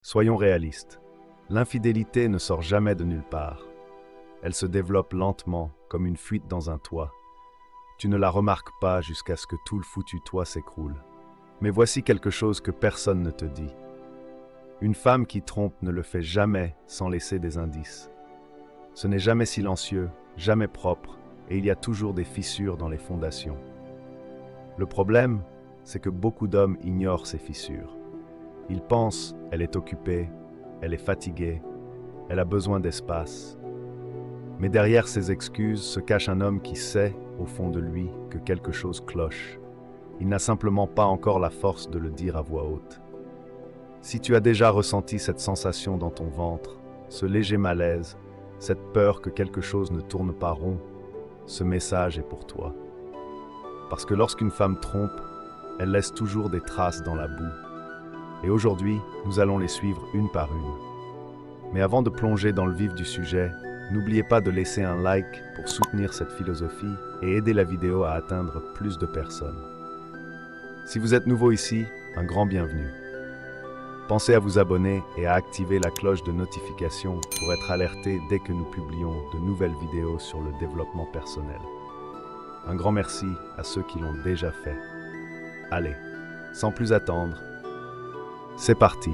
Soyons réalistes. L'infidélité ne sort jamais de nulle part. Elle se développe lentement, comme une fuite dans un toit. Tu ne la remarques pas jusqu'à ce que tout le foutu toit s'écroule. Mais voici quelque chose que personne ne te dit. Une femme qui trompe ne le fait jamais sans laisser des indices. Ce n'est jamais silencieux, jamais propre, et il y a toujours des fissures dans les fondations. Le problème, c'est que beaucoup d'hommes ignorent ces fissures. Ils pensent, elle est occupée, elle est fatiguée, elle a besoin d'espace. Mais derrière ces excuses se cache un homme qui sait, au fond de lui, que quelque chose cloche. Il n'a simplement pas encore la force de le dire à voix haute. Si tu as déjà ressenti cette sensation dans ton ventre, ce léger malaise, cette peur que quelque chose ne tourne pas rond, ce message est pour toi. Parce que lorsqu'une femme trompe, elle laisse toujours des traces dans la boue. Et aujourd'hui, nous allons les suivre une par une. Mais avant de plonger dans le vif du sujet, n'oubliez pas de laisser un like pour soutenir cette philosophie et aider la vidéo à atteindre plus de personnes. Si vous êtes nouveau ici, un grand bienvenue. Pensez à vous abonner et à activer la cloche de notification pour être alerté dès que nous publions de nouvelles vidéos sur le développement personnel. Un grand merci à ceux qui l'ont déjà fait. Allez, sans plus attendre, c'est parti!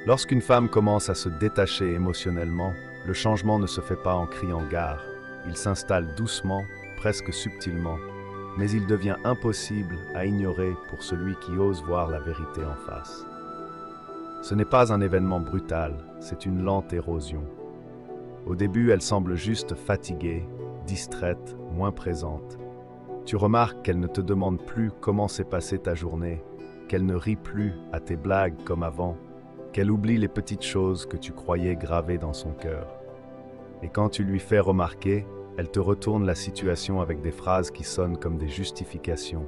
Lorsqu'une femme commence à se détacher émotionnellement, le changement ne se fait pas en criant gare. Il s'installe doucement, presque subtilement, mais il devient impossible à ignorer pour celui qui ose voir la vérité en face. Ce n'est pas un événement brutal, c'est une lente érosion. Au début, elle semble juste fatiguée, distraite, moins présente. Tu remarques qu'elle ne te demande plus comment s'est passée ta journée, qu'elle ne rit plus à tes blagues comme avant, qu'elle oublie les petites choses que tu croyais gravées dans son cœur. Et quand tu lui fais remarquer, elle te retourne la situation avec des phrases qui sonnent comme des justifications.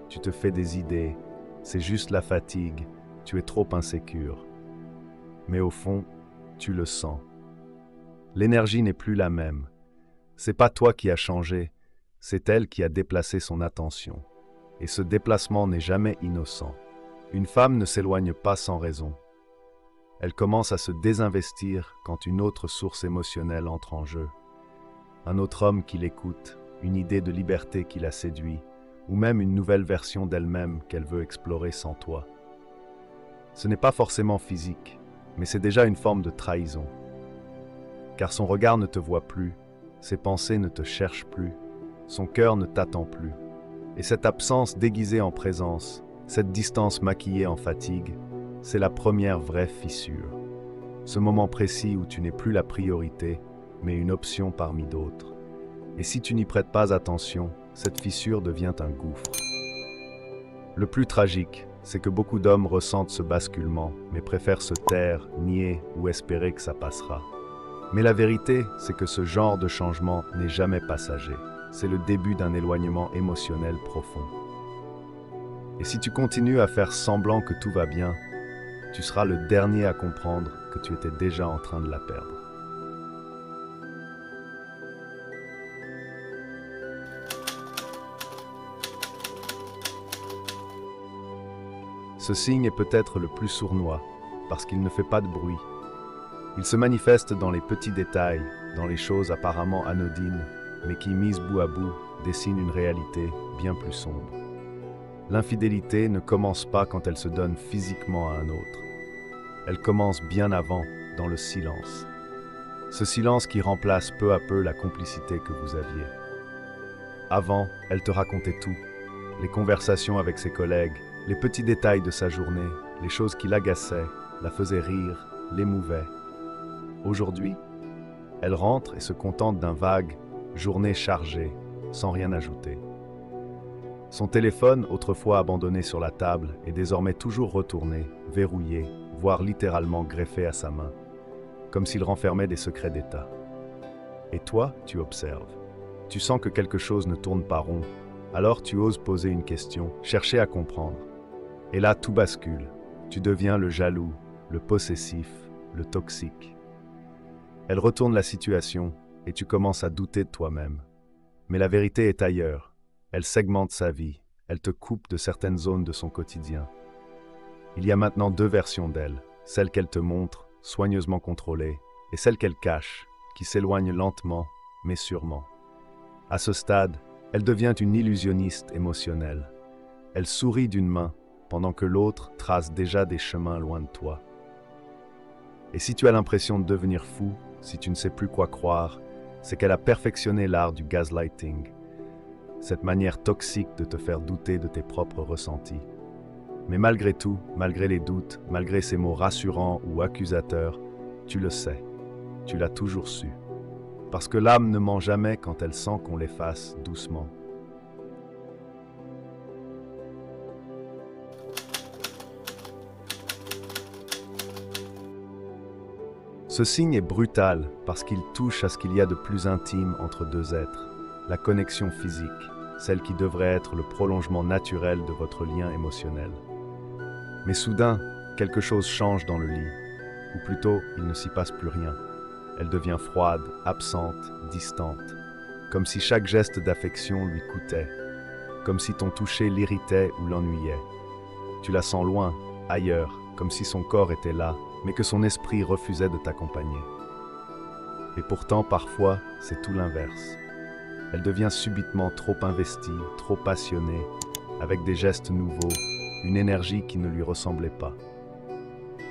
Tu te fais des idées, c'est juste la fatigue, tu es trop insécure. Mais au fond, tu le sens. L'énergie n'est plus la même. C'est pas toi qui as changé, c'est elle qui a déplacé son attention. Et ce déplacement n'est jamais innocent. Une femme ne s'éloigne pas sans raison. Elle commence à se désinvestir quand une autre source émotionnelle entre en jeu. Un autre homme qui l'écoute, une idée de liberté qui la séduit, ou même une nouvelle version d'elle-même qu'elle veut explorer sans toi. Ce n'est pas forcément physique, mais c'est déjà une forme de trahison. Car son regard ne te voit plus, ses pensées ne te cherchent plus, son cœur ne t'attend plus. Et cette absence déguisée en présence, cette distance maquillée en fatigue, c'est la première vraie fissure. Ce moment précis où tu n'es plus la priorité, mais une option parmi d'autres. Et si tu n'y prêtes pas attention, cette fissure devient un gouffre. Le plus tragique, c'est que beaucoup d'hommes ressentent ce basculement, mais préfèrent se taire, nier ou espérer que ça passera. Mais la vérité, c'est que ce genre de changement n'est jamais passager. C'est le début d'un éloignement émotionnel profond. Et si tu continues à faire semblant que tout va bien, tu seras le dernier à comprendre que tu étais déjà en train de la perdre. Ce signe est peut-être le plus sournois, parce qu'il ne fait pas de bruit. Il se manifeste dans les petits détails, dans les choses apparemment anodines, mais qui, mises bout à bout, dessinent une réalité bien plus sombre. L'infidélité ne commence pas quand elle se donne physiquement à un autre. Elle commence bien avant, dans le silence. Ce silence qui remplace peu à peu la complicité que vous aviez. Avant, elle te racontait tout. Les conversations avec ses collègues, les petits détails de sa journée, les choses qui l'agaçaient, la faisaient rire, l'émouvaient. Aujourd'hui, elle rentre et se contente d'un vague « journée chargée », sans rien ajouter. Son téléphone, autrefois abandonné sur la table, est désormais toujours retourné, verrouillé, voire littéralement greffé à sa main, comme s'il renfermait des secrets d'État. Et toi, tu observes. Tu sens que quelque chose ne tourne pas rond, alors tu oses poser une question, chercher à comprendre. Et là, tout bascule. Tu deviens le jaloux, le possessif, le toxique. Elle retourne la situation et tu commences à douter de toi-même. Mais la vérité est ailleurs. Elle segmente sa vie. Elle te coupe de certaines zones de son quotidien. Il y a maintenant deux versions d'elle, celle qu'elle te montre, soigneusement contrôlée, et celle qu'elle cache, qui s'éloigne lentement, mais sûrement. À ce stade, elle devient une illusionniste émotionnelle. Elle sourit d'une main, pendant que l'autre trace déjà des chemins loin de toi. Et si tu as l'impression de devenir fou, si tu ne sais plus quoi croire, c'est qu'elle a perfectionné l'art du gaslighting, cette manière toxique de te faire douter de tes propres ressentis. Mais malgré tout, malgré les doutes, malgré ces mots rassurants ou accusateurs, tu le sais, tu l'as toujours su. Parce que l'âme ne ment jamais quand elle sent qu'on l'efface doucement. Ce signe est brutal parce qu'il touche à ce qu'il y a de plus intime entre deux êtres, la connexion physique, celle qui devrait être le prolongement naturel de votre lien émotionnel. Mais soudain, quelque chose change dans le lit, ou plutôt, il ne s'y passe plus rien. Elle devient froide, absente, distante, comme si chaque geste d'affection lui coûtait, comme si ton toucher l'irritait ou l'ennuyait. Tu la sens loin, ailleurs, comme si son corps était là, mais que son esprit refusait de t'accompagner. Et pourtant, parfois, c'est tout l'inverse. Elle devient subitement trop investie, trop passionnée, avec des gestes nouveaux, une énergie qui ne lui ressemblait pas.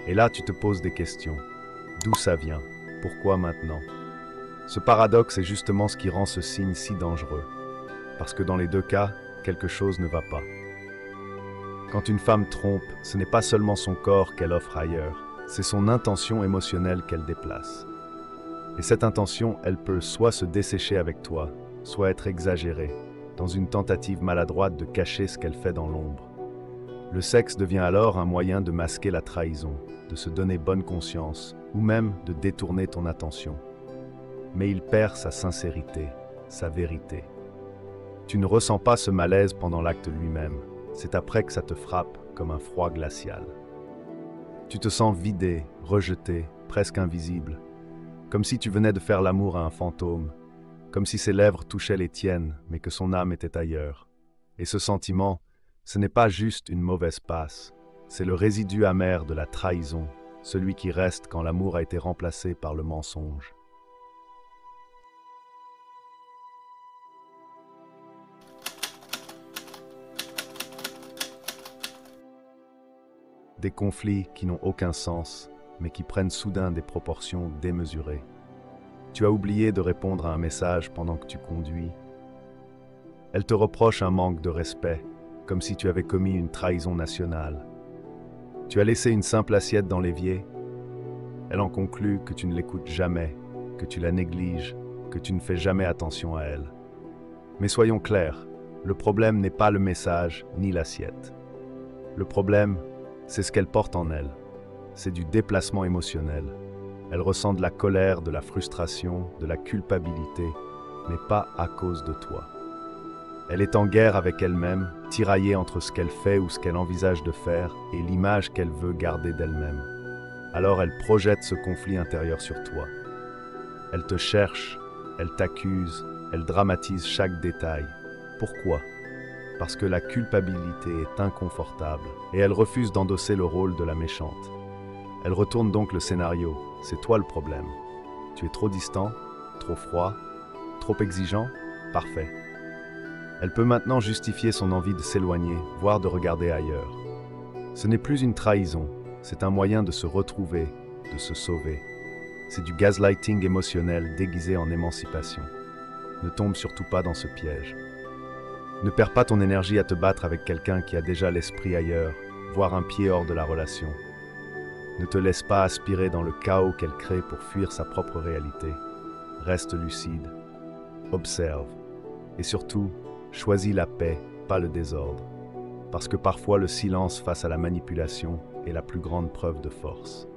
Et là, tu te poses des questions. D'où ça vient? Pourquoi maintenant? Ce paradoxe est justement ce qui rend ce signe si dangereux. Parce que dans les deux cas, quelque chose ne va pas. Quand une femme trompe, ce n'est pas seulement son corps qu'elle offre ailleurs, c'est son intention émotionnelle qu'elle déplace. Et cette intention, elle peut soit se dessécher avec toi, soit être exagérée, dans une tentative maladroite de cacher ce qu'elle fait dans l'ombre. Le sexe devient alors un moyen de masquer la trahison, de se donner bonne conscience, ou même de détourner ton attention. Mais il perd sa sincérité, sa vérité. Tu ne ressens pas ce malaise pendant l'acte lui-même, c'est après que ça te frappe comme un froid glacial. Tu te sens vidé, rejeté, presque invisible, comme si tu venais de faire l'amour à un fantôme, comme si ses lèvres touchaient les tiennes, mais que son âme était ailleurs. Et ce sentiment, ce n'est pas juste une mauvaise passe, c'est le résidu amer de la trahison, celui qui reste quand l'amour a été remplacé par le mensonge. Des conflits qui n'ont aucun sens, mais qui prennent soudain des proportions démesurées. Tu as oublié de répondre à un message pendant que tu conduis. Elle te reproche un manque de respect, comme si tu avais commis une trahison nationale. Tu as laissé une simple assiette dans l'évier. Elle en conclut que tu ne l'écoutes jamais, que tu la négliges, que tu ne fais jamais attention à elle. Mais soyons clairs, le problème n'est pas le message ni l'assiette. Le problème, c'est ce qu'elle porte en elle. C'est du déplacement émotionnel. Elle ressent de la colère, de la frustration, de la culpabilité, mais pas à cause de toi. Elle est en guerre avec elle-même, tiraillée entre ce qu'elle fait ou ce qu'elle envisage de faire et l'image qu'elle veut garder d'elle-même. Alors elle projette ce conflit intérieur sur toi. Elle te cherche, elle t'accuse, elle dramatise chaque détail. Pourquoi? Parce que la culpabilité est inconfortable et elle refuse d'endosser le rôle de la méchante. Elle retourne donc le scénario, c'est toi le problème. Tu es trop distant, trop froid, trop exigeant? Parfait. Elle peut maintenant justifier son envie de s'éloigner, voire de regarder ailleurs. Ce n'est plus une trahison, c'est un moyen de se retrouver, de se sauver. C'est du gaslighting émotionnel déguisé en émancipation. Ne tombe surtout pas dans ce piège. Ne perds pas ton énergie à te battre avec quelqu'un qui a déjà l'esprit ailleurs, voire un pied hors de la relation. Ne te laisse pas aspirer dans le chaos qu'elle crée pour fuir sa propre réalité. Reste lucide, observe, et surtout, choisis la paix, pas le désordre. Parce que parfois le silence face à la manipulation est la plus grande preuve de force.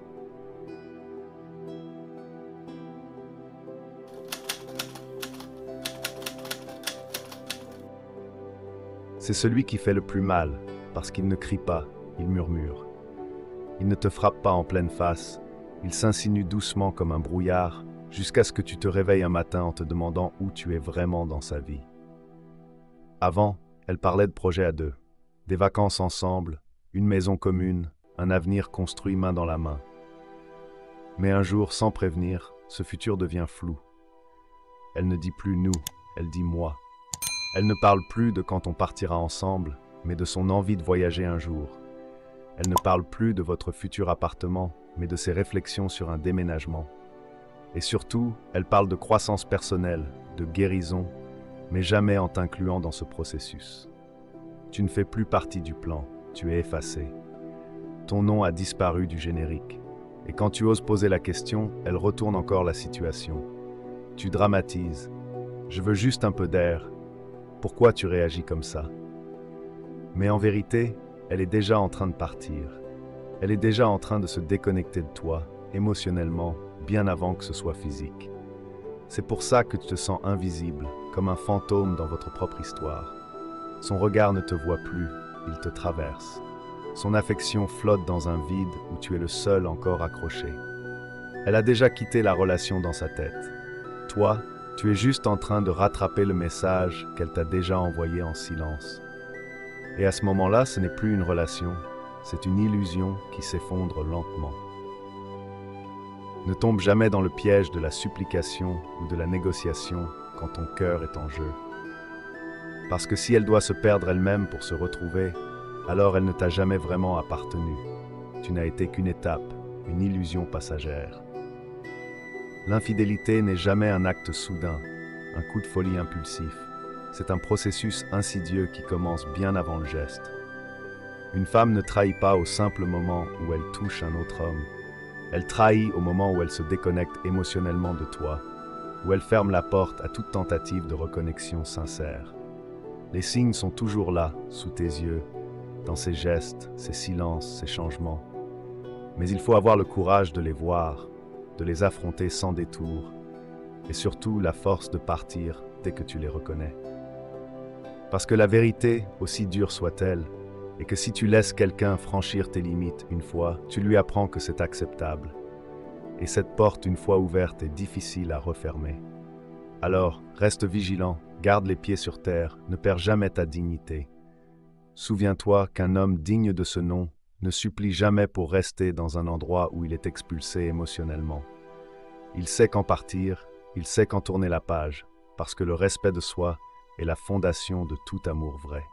C'est celui qui fait le plus mal, parce qu'il ne crie pas, il murmure. Il ne te frappe pas en pleine face, il s'insinue doucement comme un brouillard, jusqu'à ce que tu te réveilles un matin en te demandant où tu es vraiment dans sa vie. Avant, elle parlait de projets à deux. Des vacances ensemble, une maison commune, un avenir construit main dans la main. Mais un jour, sans prévenir, ce futur devient flou. Elle ne dit plus nous, elle dit moi. Elle ne parle plus de quand on partira ensemble, mais de son envie de voyager un jour. Elle ne parle plus de votre futur appartement, mais de ses réflexions sur un déménagement. Et surtout, elle parle de croissance personnelle, de guérison, mais jamais en t'incluant dans ce processus. Tu ne fais plus partie du plan, tu es effacé. Ton nom a disparu du générique. Et quand tu oses poser la question, elle retourne encore la situation. Tu dramatises. Je veux juste un peu d'air. Pourquoi tu réagis comme ça? Mais en vérité, elle est déjà en train de partir. Elle est déjà en train de se déconnecter de toi, émotionnellement, bien avant que ce soit physique. C'est pour ça que tu te sens invisible, comme un fantôme dans votre propre histoire. Son regard ne te voit plus, il te traverse. Son affection flotte dans un vide où tu es le seul encore accroché. Elle a déjà quitté la relation dans sa tête. Toi, tu es juste en train de rattraper le message qu'elle t'a déjà envoyé en silence. Et à ce moment-là, ce n'est plus une relation, c'est une illusion qui s'effondre lentement. Ne tombe jamais dans le piège de la supplication ou de la négociation quand ton cœur est en jeu. Parce que si elle doit se perdre elle-même pour se retrouver, alors elle ne t'a jamais vraiment appartenu. Tu n'as été qu'une étape, une illusion passagère. L'infidélité n'est jamais un acte soudain, un coup de folie impulsif. C'est un processus insidieux qui commence bien avant le geste. Une femme ne trahit pas au simple moment où elle touche un autre homme. Elle trahit au moment où elle se déconnecte émotionnellement de toi, où elle ferme la porte à toute tentative de reconnexion sincère. Les signes sont toujours là, sous tes yeux, dans ses gestes, ses silences, ses changements. Mais il faut avoir le courage de les voir, de les affronter sans détour, et surtout la force de partir dès que tu les reconnais. Parce que la vérité, aussi dure soit-elle, est que si tu laisses quelqu'un franchir tes limites une fois, tu lui apprends que c'est acceptable. Et cette porte, une fois ouverte, est difficile à refermer. Alors, reste vigilant, garde les pieds sur terre, ne perds jamais ta dignité. Souviens-toi qu'un homme digne de ce nom ne supplie jamais pour rester dans un endroit où il est expulsé émotionnellement. Il sait quand partir, il sait quand tourner la page, parce que le respect de soi est la fondation de tout amour vrai.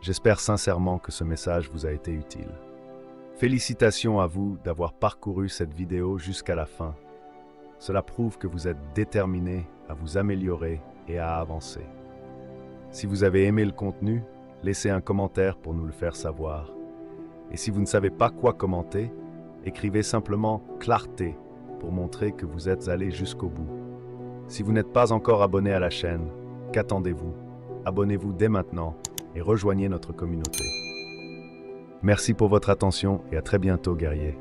J'espère sincèrement que ce message vous a été utile. Félicitations à vous d'avoir parcouru cette vidéo jusqu'à la fin. Cela prouve que vous êtes déterminé à vous améliorer et à avancer. Si vous avez aimé le contenu, laissez un commentaire pour nous le faire savoir. Et si vous ne savez pas quoi commenter, écrivez simplement « clarté » pour montrer que vous êtes allé jusqu'au bout. Si vous n'êtes pas encore abonné à la chaîne, qu'attendez-vous? Abonnez-vous dès maintenant et rejoignez notre communauté. Merci pour votre attention et à très bientôt, guerriers.